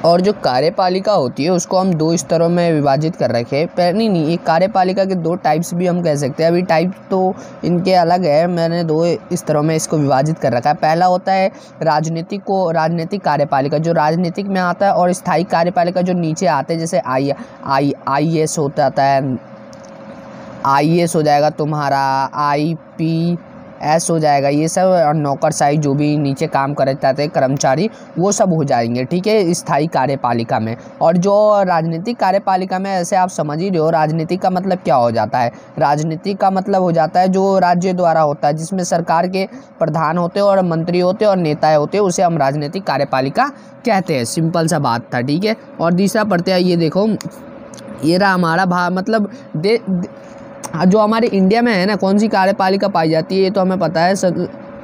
और जो कार्यपालिका होती है उसको हम 2 स्तरों में विभाजित कर रखे हैं। नहीं, एक कार्यपालिका के 2 टाइप्स भी हम कह सकते हैं। अभी टाइप तो इनके अलग है, मैंने 2 स्तरों में इसको विभाजित कर रखा है। पहला होता है राजनीतिक कार्यपालिका जो राजनीतिक में आता है, और स्थायी कार्यपालिका जो नीचे आते हैं, जैसे IAS होता है, IAS हो जाएगा तुम्हारा, IPS हो जाएगा, ये सब, और नौकरशाही जो भी नीचे काम करते हैं कर्मचारी, वो सब हो जाएंगे, ठीक है, स्थायी कार्यपालिका में। और जो राजनीतिक कार्यपालिका में, ऐसे आप समझ ही रहे हो, राजनीतिक का मतलब क्या हो जाता है। राजनीतिक का मतलब हो जाता है जो राज्य द्वारा होता है, जिसमें सरकार के प्रधान होते हैं और मंत्री होते हैं और नेता होते हैं, उसे हम राजनीतिक कार्यपालिका कहते हैं। सिंपल सा बात था, ठीक है। और दूसरा पढ़ते हैं, ये देखो, ये रहा हमारा मतलब जो हमारे इंडिया में है ना, कौन सी कार्यपालिका पाई जाती है, ये तो हमें पता है,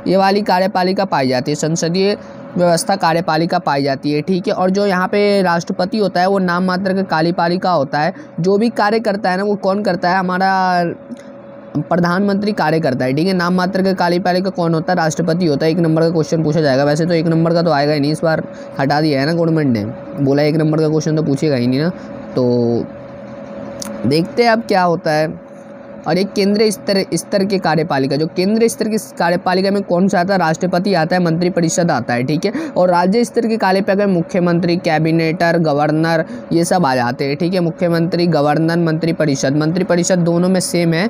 ये वाली कार्यपालिका पाई जाती है, संसदीय व्यवस्था कार्यपालिका पाई जाती है, ठीक है। और जो यहाँ पे राष्ट्रपति होता है वो नाम मात्र का कार्यपालिका होता है। जो भी कार्य करता है ना, वो कौन करता है, हमारा प्रधानमंत्री कार्य करता है, ठीक है। नाम मात्र का कार्यपालिका कौन होता है, राष्ट्रपति होता है। 1 नंबर का क्वेश्चन पूछा जाएगा, वैसे तो 1 नंबर का तो आएगा ही नहीं, इस बार हटा दिया है ना गवर्नमेंट ने, बोला 1 नंबर का क्वेश्चन तो पूछेगा ही नहीं ना। तो देखते हैं अब क्या होता है। और एक केंद्रीय स्तर के कार्यपालिका, जो केंद्रीय स्तर की कार्यपालिका में कौन सा आता है, राष्ट्रपति आता है, मंत्रिपरिषद आता है, ठीक है। और राज्य स्तर की कार्यपालिका में मुख्यमंत्री, कैबिनेटर, गवर्नर, ये सब आ जाते हैं, ठीक है। मुख्यमंत्री, गवर्नर, मंत्रिपरिषद दोनों में सेम है।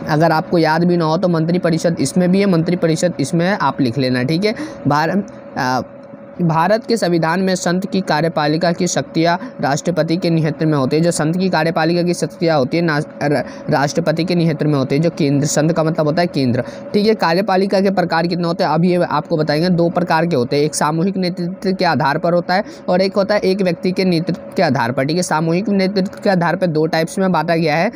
अगर आपको याद भी ना हो तो मंत्रिपरिषद इसमें भी है, मंत्रिपरिषद इसमें है, आप लिख लेना, ठीक है। भारत के संविधान में संघ की कार्यपालिका की शक्तियाँ राष्ट्रपति के नियंत्रण में होती है। जो संघ की कार्यपालिका की शक्तियाँ होती है राष्ट्रपति के नियंत्रण में होती है। जो केंद्र, संघ का मतलब होता है केंद्र, ठीक है। कार्यपालिका के प्रकार कितने होते हैं, अब ये आपको बताएंगे। 2 प्रकार के होते हैं, एक सामूहिक नेतृत्व के आधार पर होता है और एक होता है एक व्यक्ति के नेतृत्व के आधार पर, ठीक है। सामूहिक नेतृत्व के आधार पर 2 टाइप्स में बांटा गया है,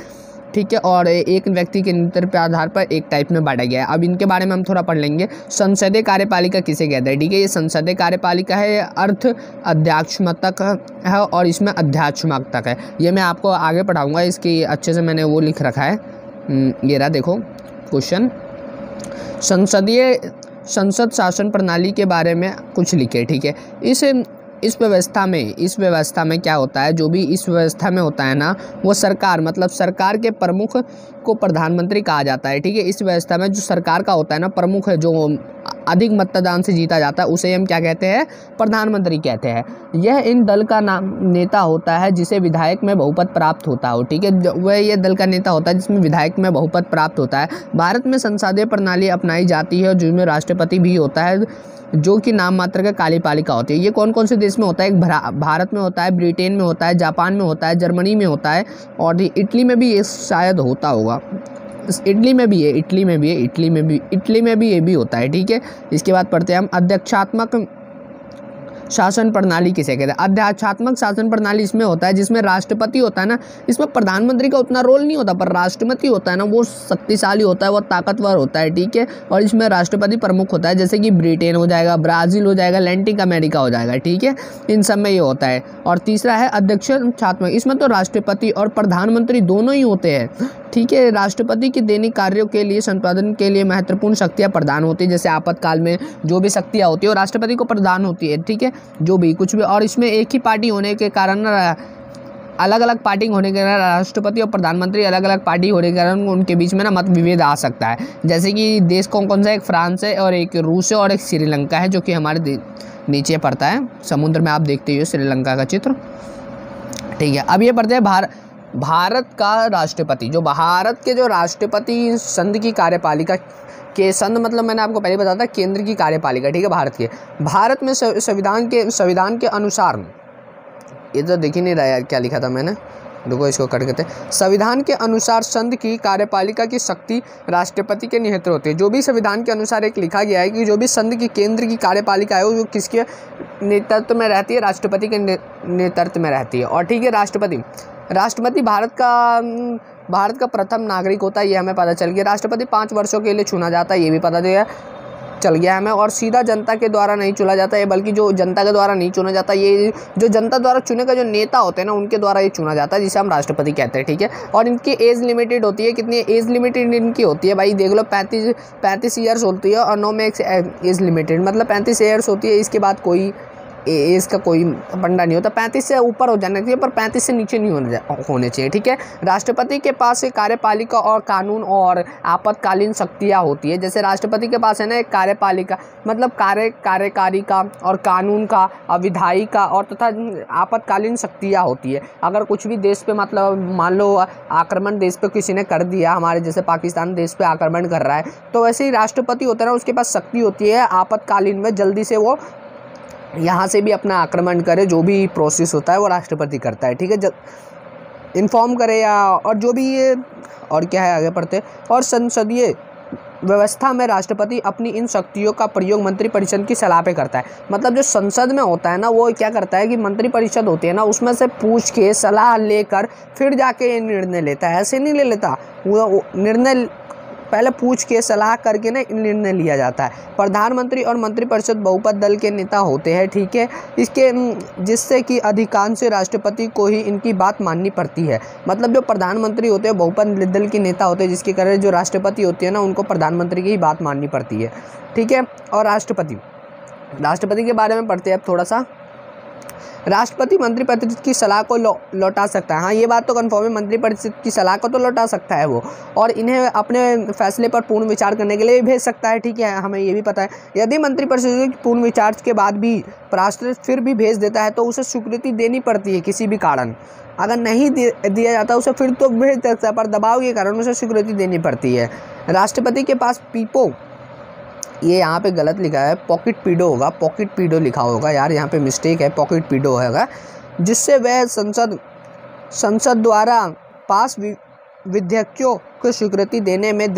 ठीक है। और एक व्यक्ति के नेतृत्व के आधार पर एक टाइप में बांटा गया है। अब इनके बारे में हम थोड़ा पढ़ लेंगे। संसदीय कार्यपालिका किसे कहते हैं, ठीक है। ये संसदीय कार्यपालिका है, अर्थ अध्यात्मक है और इसमें अध्यात्मक है। ये मैं आपको आगे पढ़ाऊंगा, इसकी अच्छे से मैंने वो लिख रखा है। ये रहा, देखो क्वेश्चन। संसद शासन प्रणाली के बारे में कुछ लिखे, ठीक है। इस व्यवस्था में क्या होता है, जो भी इस व्यवस्था में होता है ना, वो सरकार, मतलब सरकार के प्रमुख को प्रधानमंत्री कहा जाता है, ठीक है। इस व्यवस्था में जो सरकार का होता है ना, प्रमुख है, जो अधिक मतदान से जीता जाता है, उसे हम क्या कहते हैं, प्रधानमंत्री कहते हैं। यह इन दल का नेता होता है जिसे विधायक में बहुपद प्राप्त होता हो, ठीक है। वह ये दल का नेता होता है जिसमें विधायक में बहुपद प्राप्त होता है। भारत में संसदीय प्रणाली अपनाई जाती है जिसमें राष्ट्रपति भी होता है, जो कि नाम मात्र का कार्यपालिका होती है। ये कौन कौन से देश में होता है, एक भारत में होता है, ब्रिटेन में होता है, जापान में होता है, जर्मनी में होता है, और इटली में भी ये शायद होता होगा। इटली में भी ये भी होता है, ठीक है। इसके बाद पढ़ते हैं हम अध्यक्षात्मक शासन प्रणाली किसे कहते हैं। अध्यात्मक शासन प्रणाली इसमें होता है जिसमें राष्ट्रपति होता है ना, इसमें प्रधानमंत्री का उतना रोल नहीं होता, पर राष्ट्रपति होता है ना, वो शक्तिशाली होता है, वो ताकतवर होता है, ठीक है। और इसमें राष्ट्रपति प्रमुख होता है, जैसे कि ब्रिटेन हो जाएगा, ब्राज़ील हो जाएगा, लैटिन अमेरिका हो जाएगा, ठीक है। इन सब में ये होता है। और तीसरा है अध्यक्षात्मक, इसमें तो राष्ट्रपति और प्रधानमंत्री दोनों ही होते हैं, ठीक है। राष्ट्रपति के दैनिक कार्यों के लिए संपादन के लिए महत्वपूर्ण शक्तियाँ प्रदान होती है, जैसे आपातकाल में जो भी शक्तियाँ होती है वो राष्ट्रपति को प्रदान होती है, ठीक है। जो भी कुछ भी, और इसमें एक ही पार्टी होने के कारण, अलग अलग पार्टी होने के कारण, राष्ट्रपति और प्रधानमंत्री अलग अलग पार्टी होने के कारण उनके बीच में ना मत विभेद आ सकता है। जैसे कि देश कौन कौन सा, एक फ्रांस है और एक रूस है और एक श्रीलंका है, जो कि हमारे नीचे पड़ता है समुद्र में, आप देखते हो श्रीलंका का चित्र, ठीक है। अब ये पढ़ते हैं भारत का राष्ट्रपति, जो भारत के जो राष्ट्रपति संघ की कार्यपालिका के, संघ मतलब मैंने आपको पहले बताया था केंद्र की कार्यपालिका, ठीक है। भारत में संविधान के अनुसार, ये तो दिख ही नहीं रहा यार क्या लिखा था मैंने, देखो इसको कट करते हैं। संविधान के अनुसार संघ की कार्यपालिका की शक्ति राष्ट्रपति के नियंत्रण होती है। जो भी संविधान के अनुसार एक लिखा गया है कि जो भी संघ की केंद्र की कार्यपालिका है वो किसके नेतृत्व में रहती है, राष्ट्रपति के नेतृत्व में रहती है। और ठीक है, राष्ट्रपति भारत का प्रथम नागरिक होता है, ये हमें पता चल गया। राष्ट्रपति 5 वर्षों के लिए चुना जाता है, ये भी पता चल गया हमें। और सीधा जनता के द्वारा नहीं चुना जाता है, बल्कि जो जनता के द्वारा नहीं चुना जाता, ये जो जनता द्वारा चुने का जो नेता होते हैं ना, उनके द्वारा ये चुना जाता है, जिसे हम राष्ट्रपति कहते हैं, ठीक है। और इनकी एज लिमिटेड होती है, कितनी एज लिमिटेड इनकी होती है भाई, देख लो 35 ईयर्स होती है, और 9 में एक एज लिमिटेड, मतलब 35 ईयर्स होती है। इसके बाद कोई एज का कोई पंडा नहीं होता, 35 से ऊपर हो जाना चाहिए पर 35 से नीचे नहीं होने चाहिए, ठीक है। राष्ट्रपति के पास एक कार्यपालिका और कानून और आपातकालीन शक्तियाँ होती है। जैसे राष्ट्रपति के पास है ना एक कार्यपालिका मतलब कार्यकारी का और कानून का, विधायी का और तथा आपातकालीन शक्तियाँ होती है। अगर कुछ भी देश पे मतलब मान लो आक्रमण देश पे किसी ने कर दिया, हमारे जैसे पाकिस्तान देश पे आक्रमण कर रहा है, तो वैसे ही राष्ट्रपति होता है ना, उसके पास शक्ति होती है आपातकालीन में जल्दी से वो यहाँ से भी अपना आक्रमण करे। जो भी प्रोसेस होता है वो राष्ट्रपति करता है, ठीक है, इन्फॉर्म करे या और जो भी ये और क्या है आगे पढ़ते। और संसदीय व्यवस्था में राष्ट्रपति अपनी इन शक्तियों का प्रयोग मंत्रिपरिषद की सलाह पे करता है। मतलब जो संसद में होता है ना वो क्या करता है कि मंत्रिपरिषद होती है ना, उसमें से पूछ के सलाह लेकर फिर जाके ये निर्णय लेता है। ऐसे नहीं ले लेता, वो निर्णय पहले पूछ के सलाह करके ना निर्णय लिया जाता है। प्रधानमंत्री और मंत्रिपरिषद बहुपद दल के नेता होते हैं, ठीक है, इसके जिससे कि अधिकांश राष्ट्रपति को ही इनकी बात माननी पड़ती है। मतलब जो प्रधानमंत्री होते हैं बहुपद दल के नेता होते हैं, जिसके कारण जो राष्ट्रपति होती है ना उनको प्रधानमंत्री की ही बात माननी पड़ती है, ठीक है। और राष्ट्रपति के बारे में पढ़ते हैं अब थोड़ा सा। राष्ट्रपति मंत्रिपरिषद की सलाह को लौटा सकता है। हाँ, ये बात तो कन्फर्म है, मंत्रिपरिषद की सलाह को तो लौटा सकता है वो, और इन्हें अपने फैसले पर पूर्ण विचार करने के लिए भेज सकता है, ठीक है, हमें ये भी पता है। यदि मंत्रिपरिषद की पूर्ण विचार के बाद भी राष्ट्रपति फिर भी भेज देता है तो उसे स्वीकृति देनी पड़ती है किसी भी कारण। अगर नहीं दिया जाता उसे फिर तो भेज सकता है पर दबाव के कारण उसे स्वीकृति देनी पड़ती है। राष्ट्रपति के पास पीपो, ये यहाँ पे गलत लिखा है, पॉकेट पीडो होगा, पॉकेट पीडो लिखा होगा यार, यहाँ पे मिस्टेक है, पॉकेट पीडो होगा, जिससे वह संसद द्वारा पास विधेयकों को स्वीकृति देने में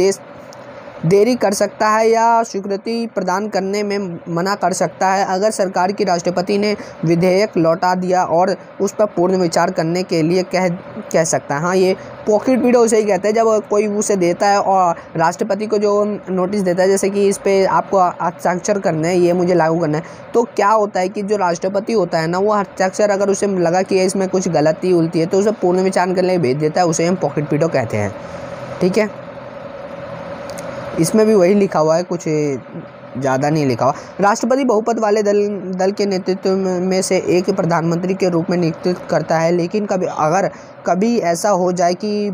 देरी कर सकता है या स्वीकृति प्रदान करने में मना कर सकता है। अगर सरकार की राष्ट्रपति ने विधेयक लौटा दिया और उस पर पूर्ण विचार करने के लिए कह सकता है। हाँ, ये पॉकेट पीडो उसे ही कहते हैं जब कोई उसे देता है और राष्ट्रपति को जो नोटिस देता है, जैसे कि इस पे आपको हस्ताक्षर करना है, ये मुझे लागू करना है, तो क्या होता है कि जो राष्ट्रपति होता है ना वो हस्ताक्षर अगर उसे लगा कि इसमें कुछ गलती उलती है तो उसे पूर्ण विचार करने के लिए भेज देता है, उसे हम पॉकेट पीडो कहते हैं, ठीक है। इसमें भी वही लिखा हुआ है, कुछ ज़्यादा नहीं लिखा हुआ। राष्ट्रपति बहुपद वाले दल के नेतृत्व में से एक प्रधानमंत्री के रूप में नियुक्त करता है, लेकिन अगर कभी ऐसा हो जाए कि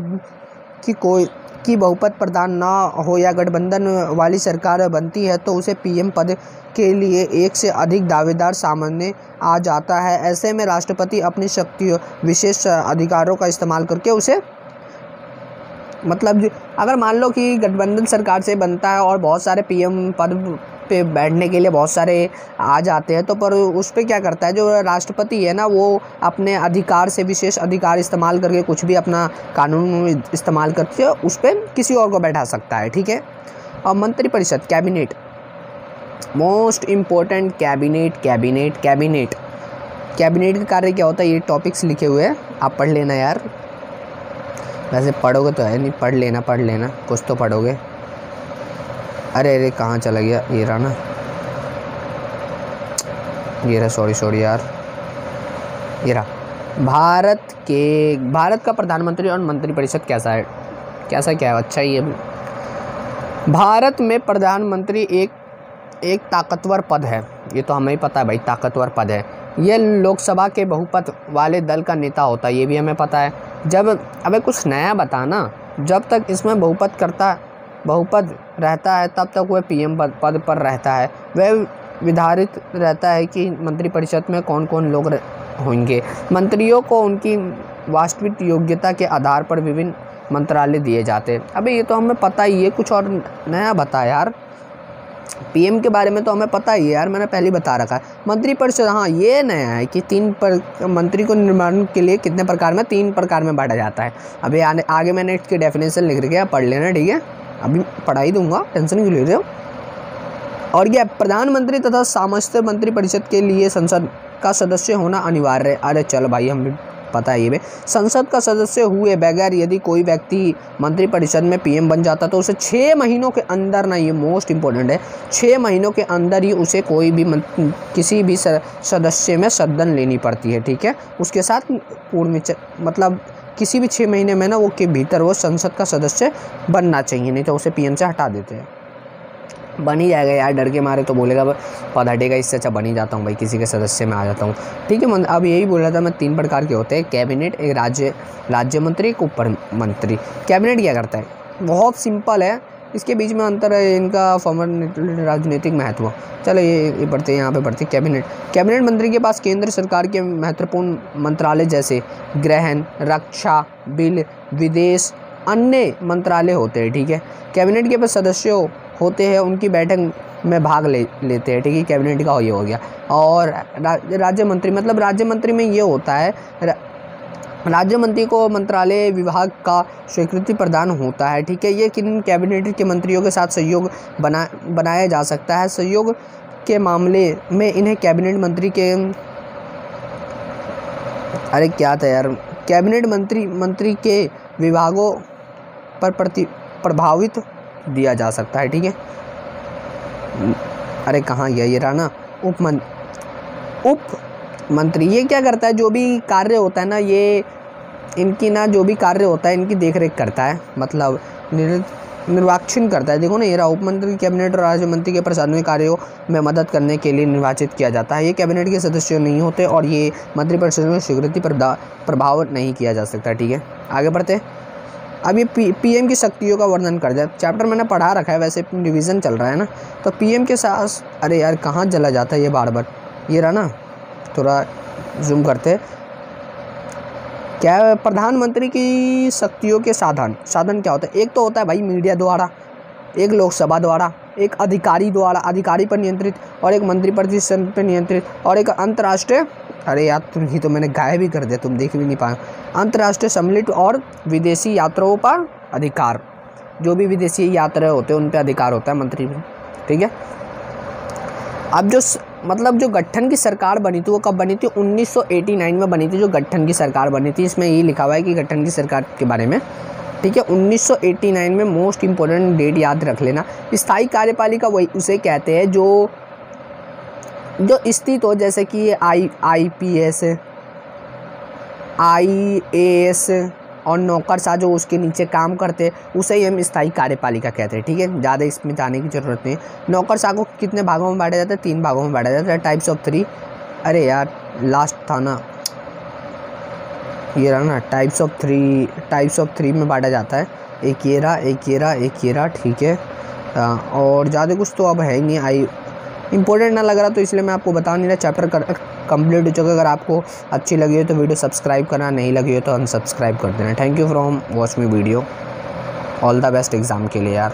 बहुपद प्रधान ना हो या गठबंधन वाली सरकार बनती है तो उसे पीएम पद के लिए एक से अधिक दावेदार सामने आ जाता है। ऐसे में राष्ट्रपति अपनी शक्तियों विशेष अधिकारों का इस्तेमाल करके उसे मतलब अगर मान लो कि गठबंधन सरकार से बनता है और बहुत सारे पीएम पद पे बैठने के लिए बहुत सारे आ जाते हैं, तो पर उस पर क्या करता है जो राष्ट्रपति है ना वो अपने अधिकार से विशेष अधिकार इस्तेमाल करके कुछ भी अपना कानून इस्तेमाल करके उस पर किसी और को बैठा सकता है, ठीक है। और मंत्रिपरिषद, कैबिनेट, मोस्ट इम्पोर्टेंट, कैबिनेट का कार्य क्या होता है, ये टॉपिक्स लिखे हुए हैं, आप पढ़ लेना यार। वैसे पढ़ोगे तो है नहीं, पढ़ लेना कुछ तो पढ़ोगे। अरे कहाँ चला गया, ये रहा ना, ये रहा, सॉरी यार, ये रहा। भारत का प्रधानमंत्री और मंत्रिपरिषद क्या है, अच्छा ये भारत में प्रधानमंत्री एक ताकतवर पद है, ये तो हमें ही पता है भाई, ताकतवर पद है। ये लोकसभा के बहुपद वाले दल का नेता होता है, ये भी हमें पता है। अबे कुछ नया बताना, जब तक इसमें बहुपद रहता है तब तक वह पीएम पद पर रहता है। वह निर्धारित रहता है कि मंत्रिपरिषद में कौन कौन लोग होंगे। मंत्रियों को उनकी वास्तविक योग्यता के आधार पर विभिन्न मंत्रालय दिए जाते हैं। अबे ये तो हमें पता ही है, कुछ और नया बता यार। पीएम के बारे में तो हमें पता ही है यार, मैंने पहले बता रखा है। मंत्रिपरिषद, हाँ ये नया है कि मंत्री को निर्माण के लिए कितने प्रकार में, 3 प्रकार में बांटा जाता है। अभी आगे मैंने इसकी डेफिनेशन लिख रखी है, पढ़ लेना, ठीक है, अभी पढ़ा ही दूंगा, टेंशन क्यों ले रहे हो। और यह प्रधानमंत्री तथा समस्त मंत्रिपरिषद के लिए संसद का सदस्य होना अनिवार्य है। अरे चल भाई, हम भी पता है ये भी। संसद का सदस्य हुए बगैर यदि कोई व्यक्ति मंत्रिपरिषद में पीएम बन जाता तो उसे 6 महीनों के अंदर ना, ये मोस्ट इंपॉर्टेंट है, 6 महीनों के अंदर ही उसे कोई भी किसी भी सदस्य में सदन लेनी पड़ती है, ठीक है। उसके साथ पूर्ण मतलब किसी भी 6 महीने में ना वो के भीतर वो संसद का सदस्य बनना चाहिए, नहीं तो उसे पीएम से हटा देते हैं। बन ही जाएगा यार, डर के मारे तो बोलेगा पद हटेगा, इससे अच्छा बन ही जाता हूँ भाई, किसी के सदस्य में आ जाता हूँ। ठीक है, अब यही बोल रहा था मैं, 3 प्रकार के होते हैं कैबिनेट, एक राज्य मंत्री, एक उप मंत्री। कैबिनेट क्या करता है? बहुत सिंपल है, इसके बीच में अंतर है इनका फॉर्मल राजनीतिक महत्व। चलो ये पढ़ते हैं, यहाँ पे पढ़ते हैं कैबिनेट मंत्री के पास केंद्र सरकार के महत्वपूर्ण मंत्रालय जैसे गृह, रक्षा, बिल, विदेश, अन्य मंत्रालय होते हैं। ठीक है, कैबिनेट के पास सदस्य होते हैं, उनकी बैठक में भाग लेते हैं। ठीक है, कैबिनेट का ये हो गया। और राज्य मंत्री, मतलब राज्य मंत्री में ये होता है, राज्य मंत्री को मंत्रालय विभाग का स्वीकृति प्रदान होता है। ठीक है, ये किन कैबिनेट के मंत्रियों के साथ सहयोग बनाया जा सकता है। सहयोग के मामले में इन्हें कैबिनेट मंत्री के क्या था यार, कैबिनेट मंत्री के विभागों पर प्रभावित दिया जा सकता है। ठीक है, कहाँ गया ये रहा ना, उप मंत्री। ये क्या करता है, जो भी कार्य होता है ना, ये इनकी ना जो भी कार्य होता है इनकी देखरेख करता है, मतलब निर्वाचन करता है। देखो ना, ये रहा उप मंत्री कैबिनेट और राज्य मंत्री के प्रशासनिक कार्यों में मदद करने के लिए निर्वाचित किया जाता है। ये कैबिनेट के सदस्य नहीं होते और ये मंत्रिपरिषद में स्वीकृति प्रभावित नहीं किया जा सकता। ठीक है, आगे बढ़ते। अब ये पीएम की शक्तियों का वर्णन कर दिया। चैप्टर मैंने पढ़ा रखा है, वैसे रिवीजन चल रहा है ना, तो पीएम के साथ अरे यार कहाँ चला जाता है ये बार बार, ये रहा ना, थोड़ा जूम करते। क्या प्रधानमंत्री की शक्तियों के साधन क्या होता है? एक तो होता है भाई मीडिया द्वारा, एक लोकसभा द्वारा, एक अधिकारी द्वारा, अधिकारी पर नियंत्रित, और एक मंत्रिपरिषद पर नियंत्रित, और एक अंतर्राष्ट्रीय, अरे यार तुम ही तो मैंने गायब भी कर दिया, तुम देख भी नहीं पाए, अंतर्राष्ट्रीय सम्मिलित और विदेशी यात्राओं पर अधिकार। जो भी विदेशी यात्रा होते हैं उन पर अधिकार होता है मंत्री में। ठीक है, अब जो गठन की सरकार बनी थी वो कब बनी थी? 1989 में बनी थी जो गठन की सरकार बनी थी। इसमें ये लिखा हुआ है कि गठन की सरकार के बारे में। ठीक है, 1989 में मोस्ट इम्पोर्टेंट डेट याद रख लेना। स्थायी कार्यपालिका वही उसे कहते हैं जो स्थित हो, जैसे कि IPS, IAS और नौकरशाह जो उसके नीचे काम करते, उसे ही हम स्थायी कार्यपालिका कहते हैं। ठीक है, ज़्यादा इसमें जाने की ज़रूरत नहीं है। नौकरशाह को कितने भागों में बांटा जाता है? 3 भागों में बांटा जाता है। टाइप्स ऑफ 3, अरे यार लास्ट था ना, ये रहा ना, टाइप्स ऑफ 3 में बांटा जाता है। एक ये रहा। ठीक है, और ज़्यादा कुछ तो अब है नहीं, इंपॉर्टेंट ना लग रहा तो इसलिए मैं आपको बता नहीं रहा। चैप्टर कंप्लीट हो चुका। अगर आपको अच्छी लगी हो तो वीडियो सब्सक्राइब करना, नहीं लगी हो तो अनसब्सक्राइब कर देना। Thank you from watch me video. All the best exam के लिए यार।